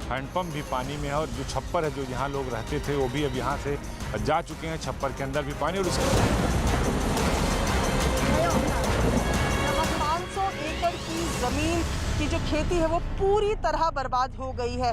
Handpump भी पानी में है और जो छप्पर है जो यहाँ लोग रहते थे वो भी अब यहाँ से जा चुके हैं। छप्पर के अंदर भी पानी और उसके 500 एकड़ की जमीन की जो खेती है वो पूरी तरह बर्बाद हो गई है।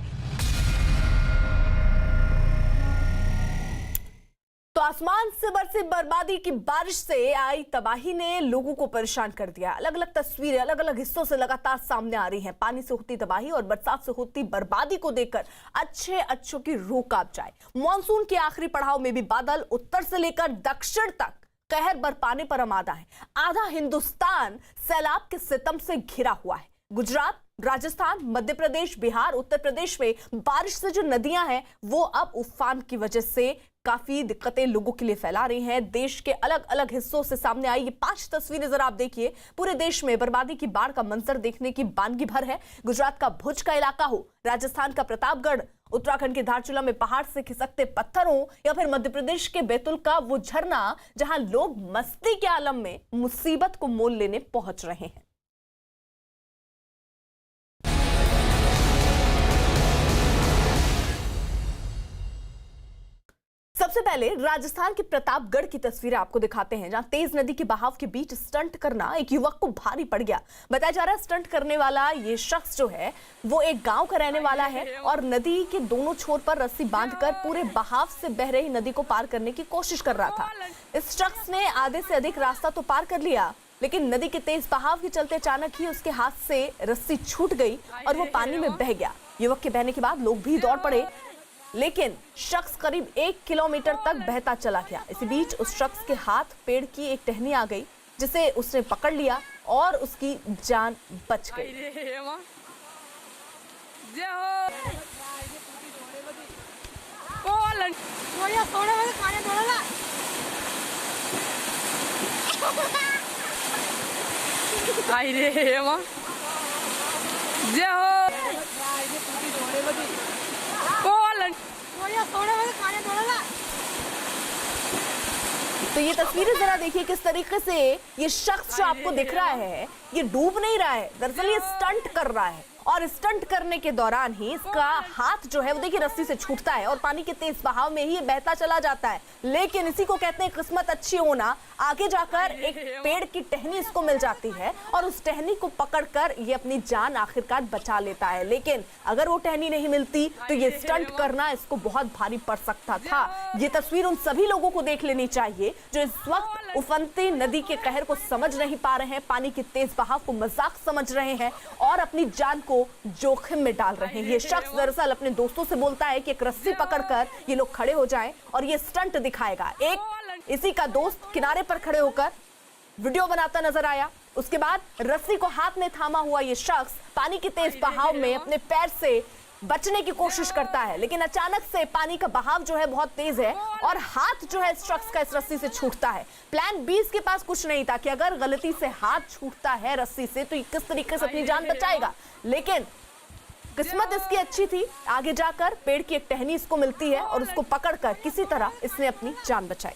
तो आसमान से बरसी बर्बादी की बारिश से आई तबाही ने लोगों को परेशान कर दिया। अलग अलग तस्वीरें अलग अलग हिस्सों से लगातार सामने आ रही हैं। पानी से होती तबाही और बरसात से होती बर्बादी को देखकर अच्छों की रूह कांप जाए। मॉनसून के आखिरी पड़ाव में भी बादल उत्तर से लेकर दक्षिण तक कहर बरपाने पर आमादा है। आधा हिंदुस्तान सैलाब के सितम से घिरा हुआ है। गुजरात, राजस्थान, मध्य प्रदेश, बिहार, उत्तर प्रदेश में बारिश से जो नदियां हैं वो अब उफान की वजह से काफी दिक्कतें लोगों के लिए फैला रही हैं। देश के अलग अलग हिस्सों से सामने आई ये 5 तस्वीरें जरा आप देखिए। पूरे देश में बर्बादी की बाढ़ का मंजर देखने की बानगी भर है। गुजरात का भुज का इलाका हो, राजस्थान का प्रतापगढ़, उत्तराखंड के धारचूला में पहाड़ से खिसकते पत्थर हो या फिर मध्य प्रदेश के बैतूल का वो झरना जहां लोग मस्ती के आलम में मुसीबत को मोल लेने पहुंच रहे हैं। सबसे पहले राजस्थान के प्रतापगढ़ की तस्वीरें आपको दिखाते हैं, जहां तेज नदी के बहाव के बीच स्टंट करना एक युवक को भारी पड़ गया। बताया जा रहा है स्टंट करने वाला ये शख्स जो है वो एक गांव का रहने वाला है और नदी के दोनों छोर पर रस्सी बांधकर पूरे बहाव से बह रही नदी को पार करने की कोशिश कर रहा था। इस शख्स ने आधे से अधिक रास्ता तो पार कर लिया, लेकिन नदी के तेज बहाव के चलते अचानक ही उसके हाथ से रस्सी छूट गई और वो पानी में बह गया। युवक के बहने के बाद लोग भी दौड़ पड़े, लेकिन शख्स करीब 1 किलोमीटर तक बहता चला गया। इसी बीच उस शख्स के हाथ पेड़ की एक टहनी आ गई, जिसे उसने पकड़ लिया और उसकी जान बच गई। तो ये तस्वीरें जरा देखिए किस तरीके से ये शख्स जो आपको दिख रहा है ये डूब नहीं रहा है, दरअसल ये स्टंट कर रहा है और स्टंट करने के दौरान ही इसका हाथ जो है वो देखिए रस्सी से छूटता है और पानी के तेज बहाव में ही ये बहता चला जाता है। लेकिन इसी को कहते हैं किस्मत अच्छी होना। आगे जाकर एक पेड़ की टहनी इसको मिल जाती है और उस टहनी को पकड़कर ये अपनी जान आखिरकार बचा लेता है। लेकिन अगर वो टहनी नहीं मिलती तो ये स्टंट करना इसको बहुत भारी पड़ सकता था। ये तस्वीर उन सभी लोगों को देख लेनी चाहिए जो इस वक्त उफनती नदी के कहर को समझ नहीं पा रहे हैं, पानी के तेज बहाव को मजाक समझ रहे हैं और अपनी जान को जोखिम में डाल रहे हैं। ये शख्स दरअसल अपने दोस्तों से बोलता है कि एक रस्सी पकड़कर ये लोग खड़े हो जाएं और ये स्टंट दिखाएगा। एक इसी का दोस्त किनारे पर खड़े होकर वीडियो बनाता नजर आया। उसके बाद रस्सी को हाथ में थामा हुआ ये शख्स पानी के तेज बहाव में अपने पैर से बचने की कोशिश करता है, लेकिन अचानक से पानी का बहाव जो है बहुत तेज है और हाथ जो है इस शख्स का इस रस्सी से छूटता है। प्लान बी इसके पास कुछ नहीं था कि अगर गलती से हाथ छूटता है रस्सी से तो किस तरीके से अपनी जान बचाएगा, लेकिन किस्मत इसकी अच्छी थी। आगे जाकर पेड़ की एक टहनी इसको मिलती है और उसको पकड़कर किसी तरह इसने अपनी जान बचाई।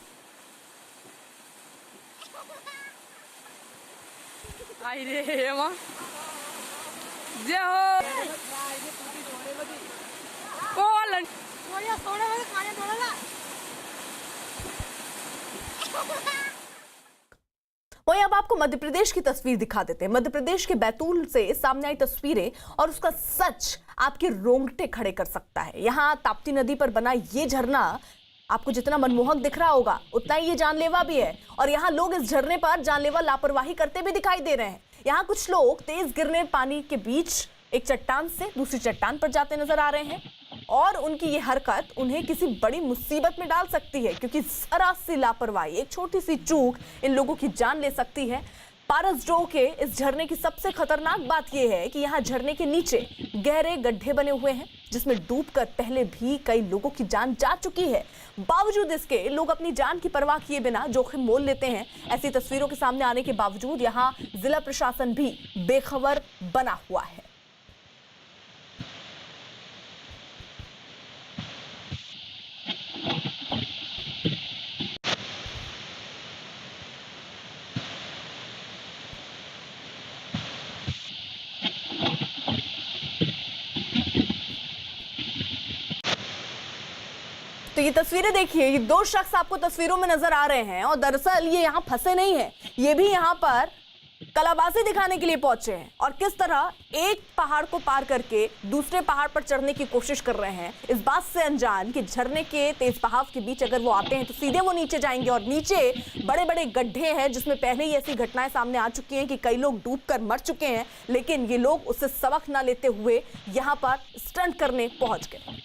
वहीं अब आपको मध्य प्रदेश की तस्वीर दिखा देते हैं। मध्य प्रदेश के बैतूल से सामने आई तस्वीरें और उसका सच आपके रोंगटे खड़े कर सकता है। यहाँ ताप्ती नदी पर बना ये झरना आपको जितना मनमोहक दिख रहा होगा उतना ही ये जानलेवा भी है और यहाँ लोग इस झरने पर जानलेवा लापरवाही करते भी दिखाई दे रहे हैं। यहाँ कुछ लोग तेज गिरने पानी के बीच एक चट्टान से दूसरी चट्टान पर जाते नजर आ रहे हैं और उनकी ये हरकत उन्हें किसी बड़ी मुसीबत में डाल सकती है, क्योंकि जरा सी लापरवाही, एक छोटी सी चूक इन लोगों की जान ले सकती है। पारसडोह के इस झरने की सबसे खतरनाक बात यह है कि यहाँ झरने के नीचे गहरे गड्ढे बने हुए हैं जिसमें डूबकर पहले भी कई लोगों की जान जा चुकी है। बावजूद इसके लोग अपनी जान की परवाह किए बिना जोखिम मोल लेते हैं। ऐसी तस्वीरों के सामने आने के बावजूद यहाँ जिला प्रशासन भी बेखबर बना हुआ है। तो ये तस्वीरें देखिए, ये दो शख्स आपको तस्वीरों में नजर आ रहे हैं और दरअसल ये यहाँ फंसे नहीं है, ये भी यहाँ पर कलाबाजी दिखाने के लिए पहुंचे हैं और किस तरह एक पहाड़ को पार करके दूसरे पहाड़ पर चढ़ने की कोशिश कर रहे हैं, इस बात से अनजान कि झरने के तेज बहाव के बीच अगर वो आते हैं तो सीधे वो नीचे जाएंगे और नीचे बड़े बड़े गड्ढे हैं जिसमें पहले ही ऐसी घटनाएं सामने आ चुकी हैं कि कई लोग डूबकर मर चुके हैं, लेकिन ये लोग उससे सबक ना लेते हुए यहाँ पर स्टंट करने पहुंच गए।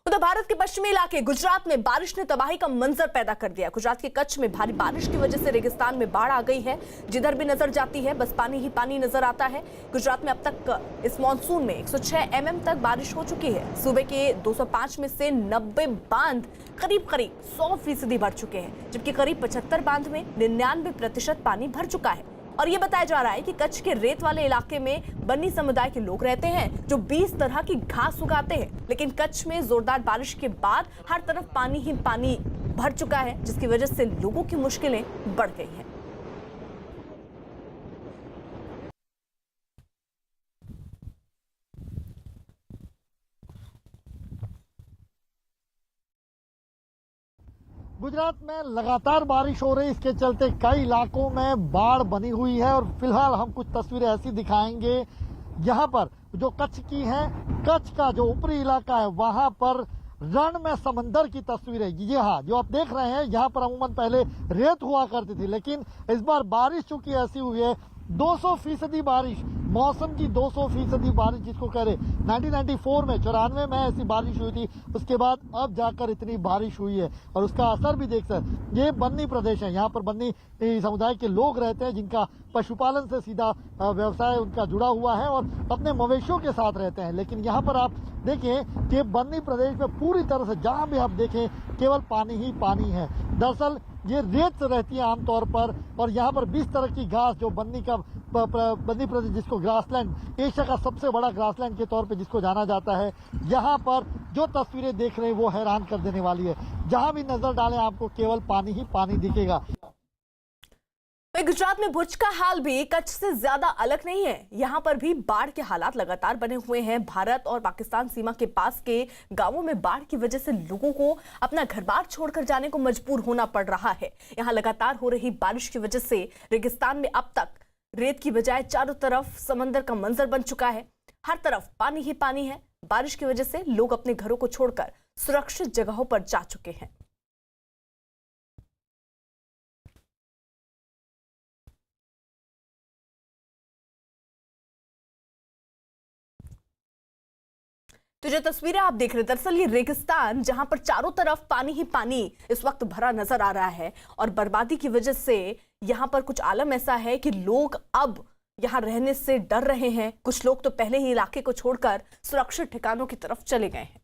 उधर भारत के पश्चिमी इलाके गुजरात में बारिश ने तबाही का मंजर पैदा कर दिया। गुजरात के कच्छ में भारी बारिश की वजह से रेगिस्तान में बाढ़ आ गई है, जिधर भी नजर जाती है बस पानी ही पानी नजर आता है। गुजरात में अब तक इस मानसून में 106 mm तक बारिश हो चुकी है। सूबे के 205 में से 90 बांध करीब 100% भर चुके हैं, जबकि करीब 75 बांध में 99% पानी भर चुका है। और ये बताया जा रहा है कि कच्छ के रेत वाले इलाके में बन्नी समुदाय के लोग रहते हैं जो 20 तरह की घास उगाते हैं, लेकिन कच्छ में जोरदार बारिश के बाद हर तरफ पानी ही पानी भर चुका है, जिसकी वजह से लोगों की मुश्किलें बढ़ गई हैं। गुजरात में लगातार बारिश हो रही, इसके चलते कई इलाकों में बाढ़ बनी हुई है और फिलहाल हम कुछ तस्वीरें ऐसी दिखाएंगे यहाँ पर जो कच्छ की है। कच्छ का जो ऊपरी इलाका है वहां पर रण में समंदर की तस्वीरें, ये हाँ जो आप देख रहे हैं यहाँ पर अमूमन पहले रेत हुआ करती थी, लेकिन इस बार बारिश चूंकि ऐसी हुई है 200% बारिश, मौसम की 200% बारिश जिसको कह रहे 1994 में 94 में ऐसी बारिश हुई थी, उसके बाद अब जाकर इतनी बारिश हुई है और उसका असर भी देख सकते। ये बन्नी प्रदेश है, यहाँ पर बन्नी समुदाय के लोग रहते हैं जिनका पशुपालन से सीधा व्यवसाय उनका जुड़ा हुआ है और अपने मवेशियों के साथ रहते हैं। लेकिन यहाँ पर आप देखें कि बन्नी प्रदेश में पूरी तरह से जहाँ भी आप देखें केवल पानी ही पानी है। दरअसल ये रेत रहती है आमतौर पर और यहाँ पर 20 तरह की घास जो बन्नी प्रदेश जिसको ग्रासलैंड, एशिया का सबसे बड़ा ग्रासलैंड के तौर पे जिसको जाना जाता है, यहाँ पर जो तस्वीरें देख रहे हैं वो हैरान कर देने वाली है। जहाँ भी नजर डालें आपको केवल पानी ही पानी दिखेगा। गुजरात में भुज का हाल भी कच्छ से ज्यादा अलग नहीं है। यहाँ पर भी बाढ़ के हालात लगातार बने हुए हैं। भारत और पाकिस्तान सीमा के पास के गांवों में बाढ़ की वजह से लोगों को अपना घर-बार छोड़कर जाने को मजबूर होना पड़ रहा है। यहाँ लगातार हो रही बारिश की वजह से रेगिस्तान में अब तक रेत की बजाय चारों तरफ समंदर का मंजर बन चुका है। हर तरफ पानी ही पानी है। बारिश की वजह से लोग अपने घरों को छोड़कर सुरक्षित जगहों पर जा चुके हैं। तो जो तस्वीरें आप देख रहे हैं, दरअसल ये रेगिस्तान जहां पर चारों तरफ पानी ही पानी इस वक्त भरा नजर आ रहा है और बर्बादी की वजह से यहां पर कुछ आलम ऐसा है कि लोग अब यहां रहने से डर रहे हैं। कुछ लोग तो पहले ही इलाके को छोड़कर सुरक्षित ठिकानों की तरफ चले गए हैं।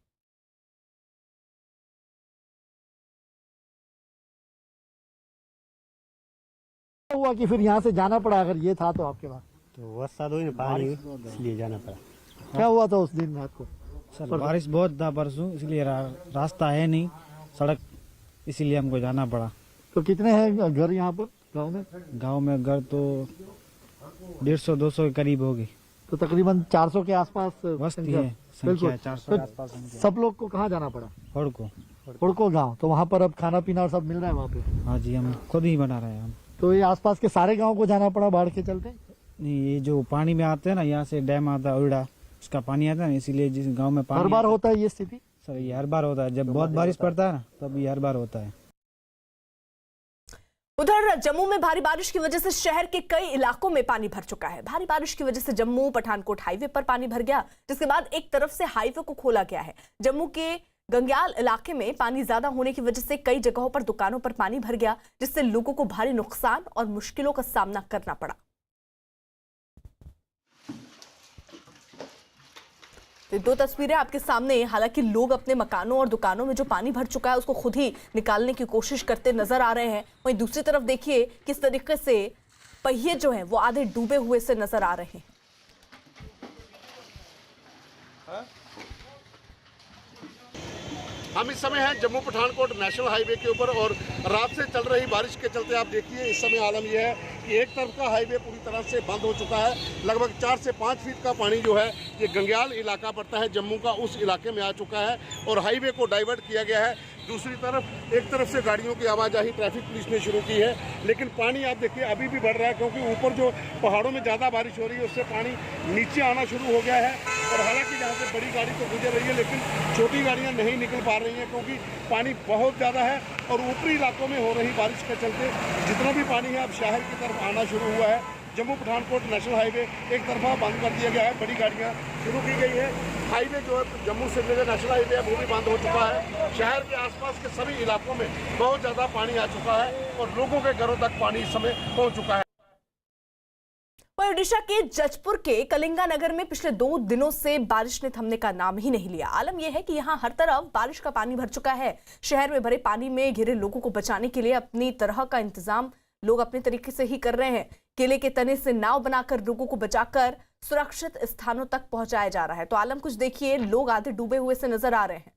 हुआ कि फिर यहाँ से जाना पड़ा, अगर ये था तो आपके पास तो वर्षा हुई ना पानी, इसलिए जाना पड़ा। क्या हुआ था उस दिन रात को? सर बारिश बहुत था परसों, इसलिए रास्ता है नहीं, सड़क, इसीलिए हमको जाना पड़ा। तो कितने हैं घर यहाँ पर गांव में? गांव में घर तो 150-200 के करीब होगी, तो तकरीबन 400 के आसपास बस्ती है, संख्या है 400 के आसपास। सब लोग को कहाँ जाना पड़ा? हुड़को गाँव। तो वहाँ पर अब खाना पीना और सब मिल रहा है वहाँ पे? हाँ जी, हम खुद ही बना रहे हैं हम। तो ये आसपास के सारे गाँव को जाना पड़ा बाढ़ के चलते? नहीं, ये जो पानी में आते हैं ना, यहाँ से डैम आता है उड़ा, उसका पानी आता है ना, इसीलिए जिस गांव में पानी हर बार होता है ये स्थिति? सर ये हर बार होता है, जब बहुत बारिश पड़ता है ना तब ये हर बार होता है। उधर जम्मू में भारी बारिश की वजह से शहर के कई इलाकों में पानी भर चुका है। भारी बारिश की वजह से जम्मू पठानकोट हाईवे पर पानी भर गया, जिसके बाद एक तरफ से हाईवे को खोला गया है। जम्मू के गंग्याल इलाके में पानी ज्यादा होने की वजह से कई जगहों पर दुकानों पर पानी भर गया, जिससे लोगों को भारी नुकसान और मुश्किलों का सामना करना पड़ा। तो दो तस्वीरें आपके सामने। हालांकि लोग अपने मकानों और दुकानों में जो पानी भर चुका है उसको खुद ही निकालने की कोशिश करते नजर आ रहे हैं। वहीं दूसरी तरफ देखिए किस तरीके से पहिए जो हैं वो आधे डूबे हुए से नजर आ रहे हैं। हम इस समय हैं जम्मू पठानकोट नेशनल हाईवे के ऊपर और रात से चल रही बारिश के चलते आप देखिए इस समय आलम यह है कि एक तरफ का हाईवे पूरी तरह से बंद हो चुका है। लगभग 4 से 5 फीट का पानी जो है ये गंग्याल इलाका पड़ता है जम्मू का, उस इलाके में आ चुका है और हाईवे को डाइवर्ट किया गया है। दूसरी तरफ एक तरफ से गाड़ियों की आवाजाही ट्रैफिक पुलिस ने शुरू की है, लेकिन पानी आप देखिए अभी भी बढ़ रहा है क्योंकि ऊपर जो पहाड़ों में ज़्यादा बारिश हो रही है उससे पानी नीचे आना शुरू हो गया है। और हालांकि यहाँ से बड़ी गाड़ी तो गुजर रही है लेकिन छोटी गाड़ियाँ नहीं निकल पा रही हैं क्योंकि पानी बहुत ज़्यादा है और ऊपरी इलाकों में हो रही बारिश के चलते जितना भी पानी है अब शहर की तरफ आना शुरू हुआ है। जम्मू पठानकोट नेशनल हाईवे एक तरफा बंद कर दिया गया है, बड़ी गाड़ियाँ शुरू की गई है। हाईवे जो है जम्मू श्रीनगर नेशनल हाईवे है वो भी बंद हो चुका है। शहर के आसपास के सभी इलाकों में बहुत ज़्यादा पानी आ चुका है और लोगों के घरों तक पानी इस समय पहुँच चुका है। वहीं ओडिशा के जजपुर के कलिंगा नगर में पिछले 2 दिनों से बारिश ने थमने का नाम ही नहीं लिया। आलम यह है कि यहाँ हर तरफ बारिश का पानी भर चुका है। शहर में भरे पानी में घिरे लोगों को बचाने के लिए अपनी तरह का इंतजाम लोग अपने तरीके से ही कर रहे हैं। केले के तने से नाव बनाकर लोगों को बचाकर सुरक्षित स्थानों तक पहुंचाया जा रहा है। तो आलम कुछ देखिए, लोग आधे डूबे हुए से नजर आ रहे हैं।